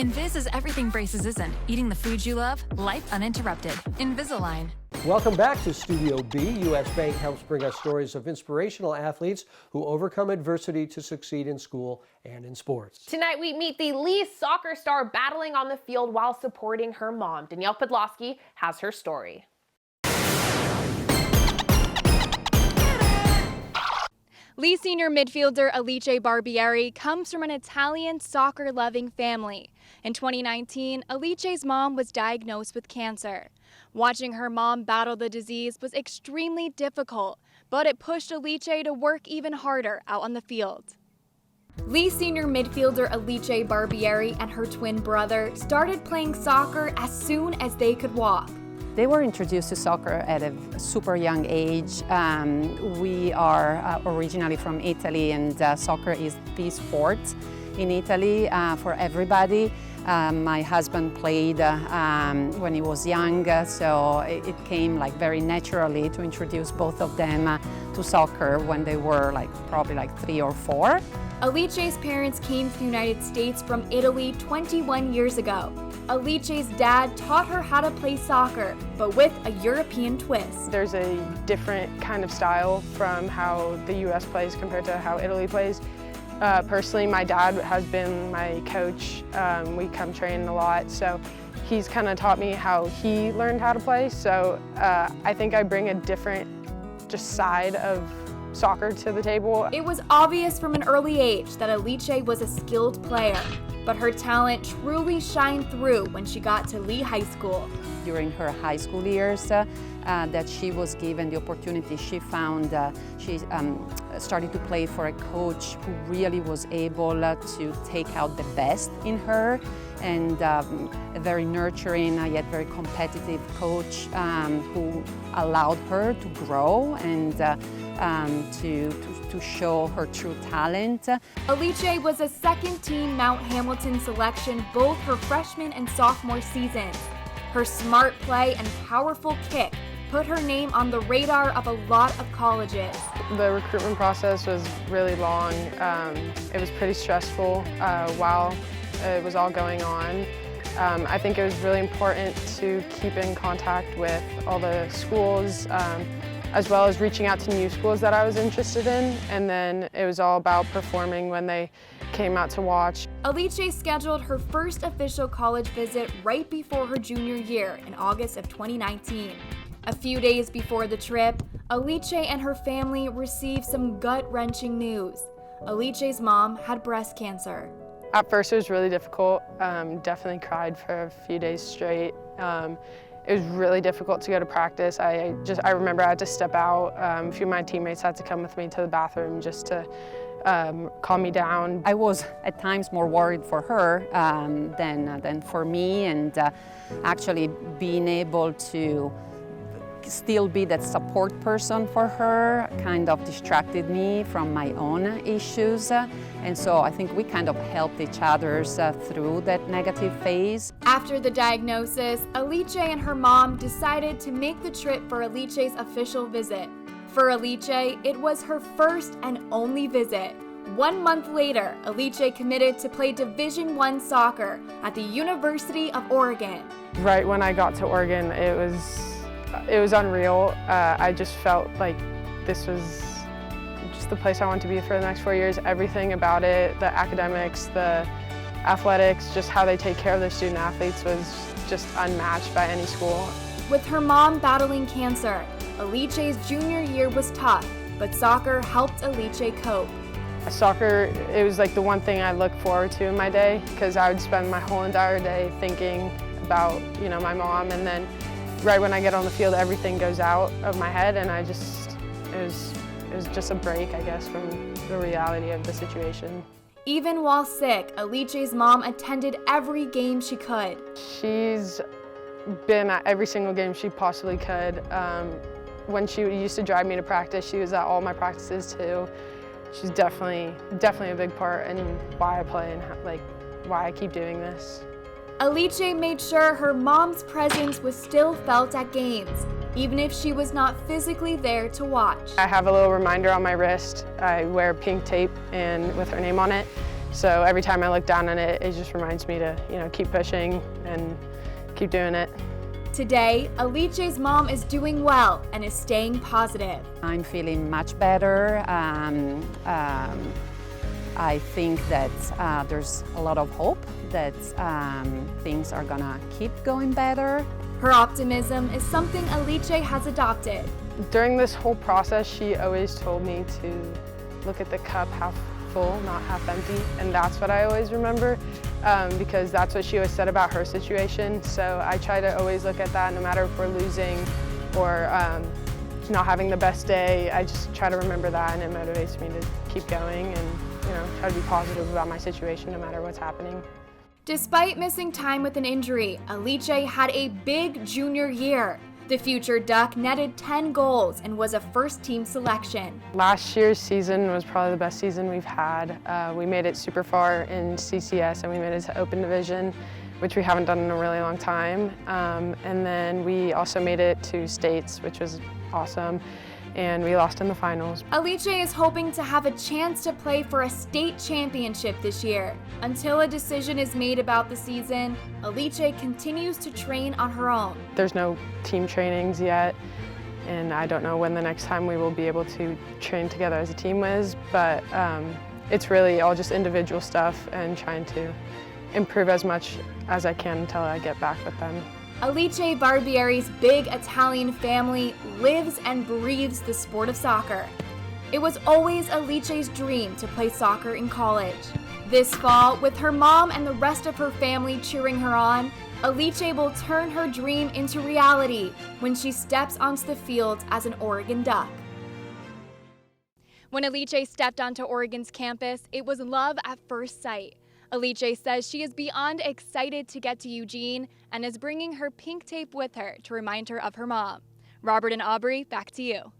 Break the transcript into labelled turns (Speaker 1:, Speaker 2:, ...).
Speaker 1: Invis is everything braces isn't. Eating the food you love, life uninterrupted. Invisalign.
Speaker 2: Welcome back to Studio B. U.S. Bank helps bring us stories of inspirational athletes who overcome adversity to succeed in school and in sports.
Speaker 3: Tonight we meet the Leigh soccer star battling on the field while supporting her mom. Danielle Podlosky has her story.
Speaker 4: Leigh senior midfielder Leigh Barbieri comes from an Italian soccer-loving family. In 2019, Leig's mom was diagnosed with cancer. Watching her mom battle the disease was extremely difficult, but it pushed Leigh to work even harder out on the field. Leigh senior midfielder Leigh Barbieri and her twin brother started playing soccer as soon as they could walk.
Speaker 5: They were introduced to soccer at a super young age. We are originally from Italy, and soccer is the sport in Italy for everybody. My husband played when he was young, so it came like very naturally to introduce both of them to soccer when they were probably 3 or 4.
Speaker 4: Leig's parents came to the United States from Italy 21 years ago. Leig's dad taught her how to play soccer, but with a European twist.
Speaker 6: There's a different kind of style from how the U.S. plays compared to how Italy plays. Personally, my dad has been my coach. We come train a lot, so he's kind of taught me how he learned how to play. So I think I bring a different side of soccer to the table.
Speaker 4: It was obvious from an early age that Leigh was a skilled player, but her talent truly shined through when she got to Leigh High School.
Speaker 5: During her high school years that she was given the opportunity, she found she started to play for a coach who really was able to take out the best in her, and a very nurturing yet very competitive coach who allowed her to grow and to show her true talent.
Speaker 4: Leigh was a second-team Mount Hamilton selection both her freshman and sophomore seasons. Her smart play and powerful kick put her name on the radar of a lot of colleges.
Speaker 6: The recruitment process was really long. It was pretty stressful while it was all going on. I think it was really important to keep in contact with all the schools, as well as reaching out to new schools that I was interested in, and then it was all about performing when they came out to watch.
Speaker 4: Leigh scheduled her first official college visit right before her junior year in August of 2019. A few days before the trip, Leigh and her family received some gut-wrenching news. Leig's mom had breast cancer.
Speaker 6: At first it was really difficult. Definitely cried for a few days straight. It was really difficult to go to practice. I remember I had to step out. A few of my teammates had to come with me to the bathroom just to calm me down.
Speaker 5: I was at times more worried for her than for me, and actually being able to still be that support person for her kind of distracted me from my own issues, and so I think we kind of helped each other through that negative phase.
Speaker 4: After the diagnosis, Leigh and her mom decided to make the trip for Leigh's official visit. For Leigh, it was her first and only visit. 1 month later, Leigh committed to play Division I soccer at the University of Oregon.
Speaker 6: Right when I got to Oregon, it was unreal. I just felt like this was just the place I want to be for the next 4 years. Everything about it, the academics, the athletics, just how they take care of their student athletes was just unmatched by any school.
Speaker 4: With her mom battling cancer, Leigh's junior year was tough, but soccer helped Leigh cope.
Speaker 6: Soccer, it was like the one thing I looked forward to in my day, because I would spend my whole entire day thinking about, my mom, and then right when I get on the field, everything goes out of my head, and it was just a break, I guess, from the reality of the situation.
Speaker 4: Even while sick, Leigh's mom attended every game she could.
Speaker 6: She's been at every single game she possibly could. When she used to drive me to practice, she was at all my practices too. She's definitely a big part in why I play and why I keep doing this.
Speaker 4: Leigh made sure her mom's presence was still felt at games, even if she was not physically there to watch.
Speaker 6: I have a little reminder on my wrist. I wear pink tape and with her name on it, So every time I look down on it, it just reminds me to, keep pushing and keep doing it.
Speaker 4: Today, Leighe's mom is doing well and is staying positive.
Speaker 5: I'm feeling much better. I think that there's a lot of hope that things are gonna keep going better.
Speaker 4: Her optimism is something Leigh has adopted.
Speaker 6: During this whole process, she always told me to look at the cup half full, not half empty, and that's what I always remember because that's what she always said about her situation. So I try to always look at that no matter if we're losing or not having the best day. I just try to remember that, and it motivates me to keep going and try to be positive about my situation no matter what's happening.
Speaker 4: Despite missing time with an injury, Leigh had a big junior year. The future Duck netted 10 goals and was a first-team selection.
Speaker 6: Last year's season was probably the best season we've had. We made it super far in CCS and we made it to Open Division, which we haven't done in a really long time. And then we also made it to States, which was awesome. And we lost in the finals.
Speaker 4: Leigh is hoping to have a chance to play for a state championship this year. Until a decision is made about the season, Leigh continues to train on her own.
Speaker 6: There's no team trainings yet, and I don't know when the next time we will be able to train together as a team is, but it's really all just individual stuff and trying to improve as much as I can until I get back with them.
Speaker 4: Leigh Barbieri's big Italian family lives and breathes the sport of soccer. It was always Leighe's dream to play soccer in college. This fall, with her mom and the rest of her family cheering her on, Leigh will turn her dream into reality when she steps onto the field as an Oregon Duck. When Leigh stepped onto Oregon's campus, it was love at first sight. Leigh says she is beyond excited to get to Eugene and is bringing her pink tape with her to remind her of her mom. Robert and Aubrey, back to you.